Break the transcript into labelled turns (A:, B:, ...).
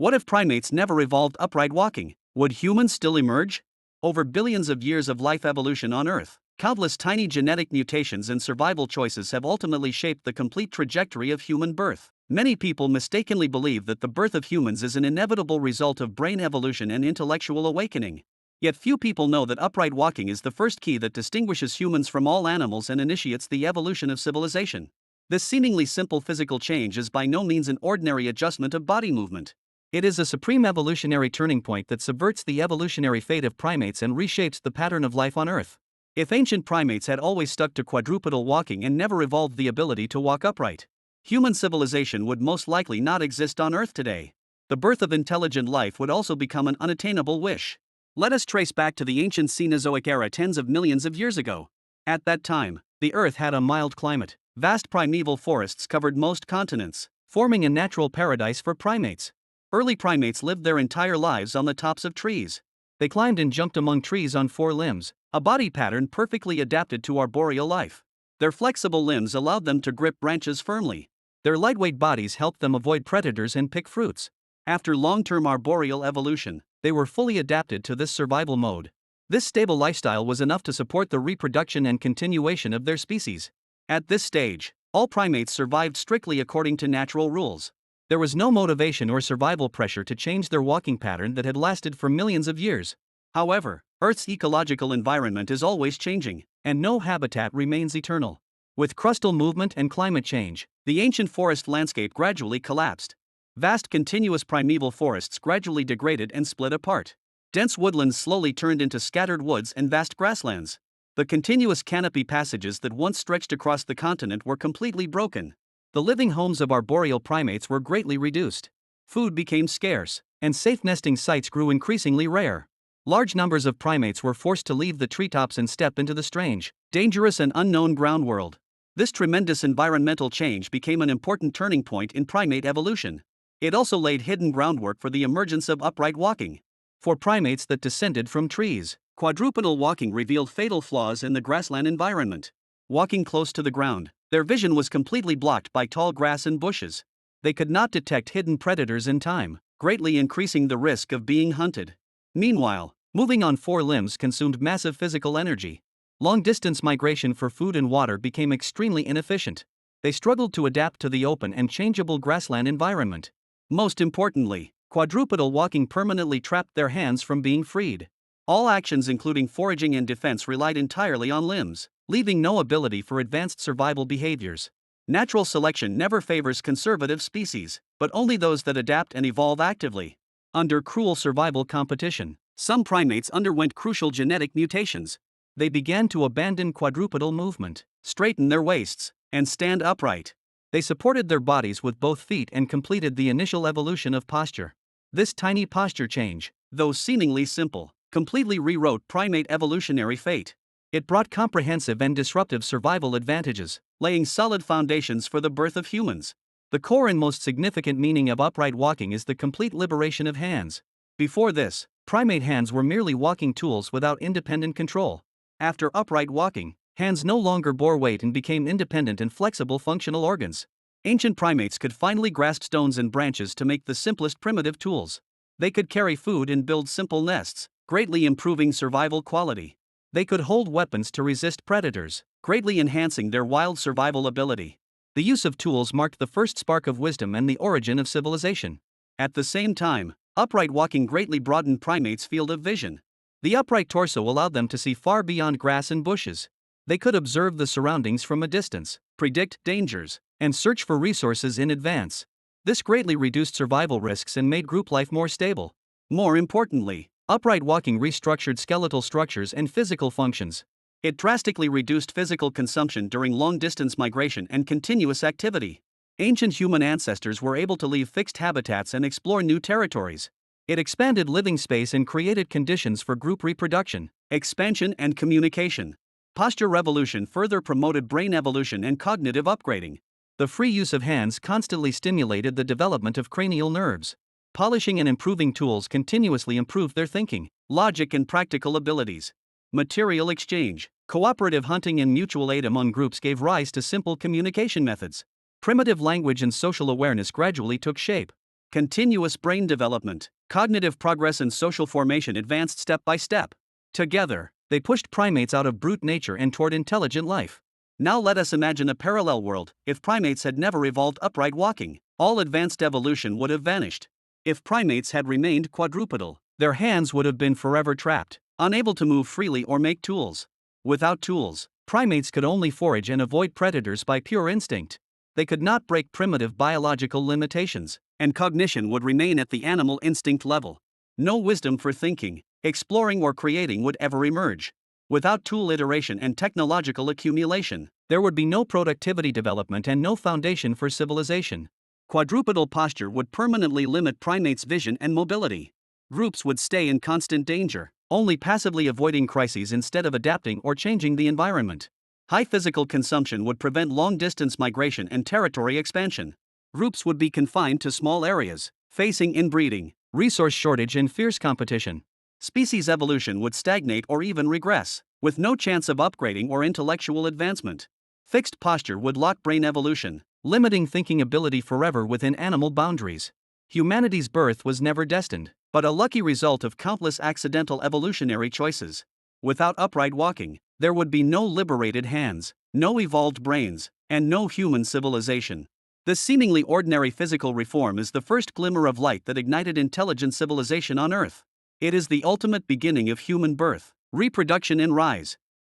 A: What if primates never evolved upright walking? Would humans still emerge? Over billions of years of life evolution on Earth, countless tiny genetic mutations and survival choices have ultimately shaped the complete trajectory of human birth. Many people mistakenly believe that the birth of humans is an inevitable result of brain evolution and intellectual awakening. Yet few people know that upright walking is the first key that distinguishes humans from all animals and initiates the evolution of civilization. This seemingly simple physical change is by no means an ordinary adjustment of body movement. It is a supreme evolutionary turning point that subverts the evolutionary fate of primates and reshapes the pattern of life on Earth. If ancient primates had always stuck to quadrupedal walking and never evolved the ability to walk upright, human civilization would most likely not exist on Earth today. The birth of intelligent life would also become an unattainable wish. Let us trace back to the ancient Cenozoic era tens of millions of years ago. At that time, the Earth had a mild climate. Vast primeval forests covered most continents, forming a natural paradise for primates. Early primates lived their entire lives on the tops of trees. They climbed and jumped among trees on four limbs, a body pattern perfectly adapted to arboreal life. Their flexible limbs allowed them to grip branches firmly. Their lightweight bodies helped them avoid predators and pick fruits. After long-term arboreal evolution, they were fully adapted to this survival mode. This stable lifestyle was enough to support the reproduction and continuation of their species. At this stage, all primates survived strictly according to natural rules. There was no motivation or survival pressure to change their walking pattern that had lasted for millions of years. However, Earth's ecological environment is always changing, and no habitat remains eternal. With crustal movement and climate change, the ancient forest landscape gradually collapsed. Vast continuous primeval forests gradually degraded and split apart. Dense woodlands slowly turned into scattered woods and vast grasslands. The continuous canopy passages that once stretched across the continent were completely broken. The living homes of arboreal primates were greatly reduced. Food became scarce, and safe nesting sites grew increasingly rare. Large numbers of primates were forced to leave the treetops and step into the strange, dangerous and unknown ground world. This tremendous environmental change became an important turning point in primate evolution. It also laid hidden groundwork for the emergence of upright walking. For primates that descended from trees, quadrupedal walking revealed fatal flaws in the grassland environment. Walking close to the ground, their vision was completely blocked by tall grass and bushes. They could not detect hidden predators in time, greatly increasing the risk of being hunted. Meanwhile, moving on four limbs consumed massive physical energy. Long-distance migration for food and water became extremely inefficient. They struggled to adapt to the open and changeable grassland environment. Most importantly, quadrupedal walking permanently trapped their hands from being freed. All actions including foraging and defense relied entirely on limbs, leaving no ability for advanced survival behaviors. Natural selection never favors conservative species, but only those that adapt and evolve actively. Under cruel survival competition, some primates underwent crucial genetic mutations. They began to abandon quadrupedal movement, straighten their waists, and stand upright. They supported their bodies with both feet and completed the initial evolution of posture. This tiny posture change, though seemingly simple, completely rewrote primate evolutionary fate. It brought comprehensive and disruptive survival advantages, laying solid foundations for the birth of humans. The core and most significant meaning of upright walking is the complete liberation of hands. Before this, primate hands were merely walking tools without independent control. After upright walking, hands no longer bore weight and became independent and flexible functional organs. Ancient primates could finally grasp stones and branches to make the simplest primitive tools. They could carry food and build simple nests, greatly improving survival quality. They could hold weapons to resist predators, greatly enhancing their wild survival ability. The use of tools marked the first spark of wisdom and the origin of civilization. At the same time, upright walking greatly broadened primates' field of vision. The upright torso allowed them to see far beyond grass and bushes. They could observe the surroundings from a distance, predict dangers, and search for resources in advance. This greatly reduced survival risks and made group life more stable. More importantly, upright walking restructured skeletal structures and physical functions. It drastically reduced physical consumption during long-distance migration and continuous activity. Ancient human ancestors were able to leave fixed habitats and explore new territories. It expanded living space and created conditions for group reproduction, expansion, and communication. Posture revolution further promoted brain evolution and cognitive upgrading. The free use of hands constantly stimulated the development of cranial nerves. Polishing and improving tools continuously improved their thinking, logic, and practical abilities. Material exchange, cooperative hunting, and mutual aid among groups gave rise to simple communication methods. Primitive language and social awareness gradually took shape. Continuous brain development, cognitive progress, and social formation advanced step by step. Together, they pushed primates out of brute nature and toward intelligent life. Now let us imagine a parallel world. If primates had never evolved upright walking, all advanced evolution would have vanished. If primates had remained quadrupedal, their hands would have been forever trapped, unable to move freely or make tools. Without tools, primates could only forage and avoid predators by pure instinct. They could not break primitive biological limitations, and cognition would remain at the animal instinct level. No wisdom for thinking, exploring, or creating would ever emerge. Without tool iteration and technological accumulation, there would be no productivity development and no foundation for civilization. Quadrupedal posture would permanently limit primates' vision and mobility. Groups would stay in constant danger, only passively avoiding crises instead of adapting or changing the environment. High physical consumption would prevent long-distance migration and territory expansion. Groups would be confined to small areas, facing inbreeding, resource shortage, and fierce competition. Species evolution would stagnate or even regress, with no chance of upgrading or intellectual advancement. Fixed posture would lock brain evolution, limiting thinking ability forever within animal boundaries. Humanity's birth was never destined, but a lucky result of countless accidental evolutionary choices. Without upright walking, there would be no liberated hands, no evolved brains, and no human civilization. This seemingly ordinary physical reform is the first glimmer of light that ignited intelligent civilization on Earth. It is the ultimate beginning of human birth, reproduction, and rise.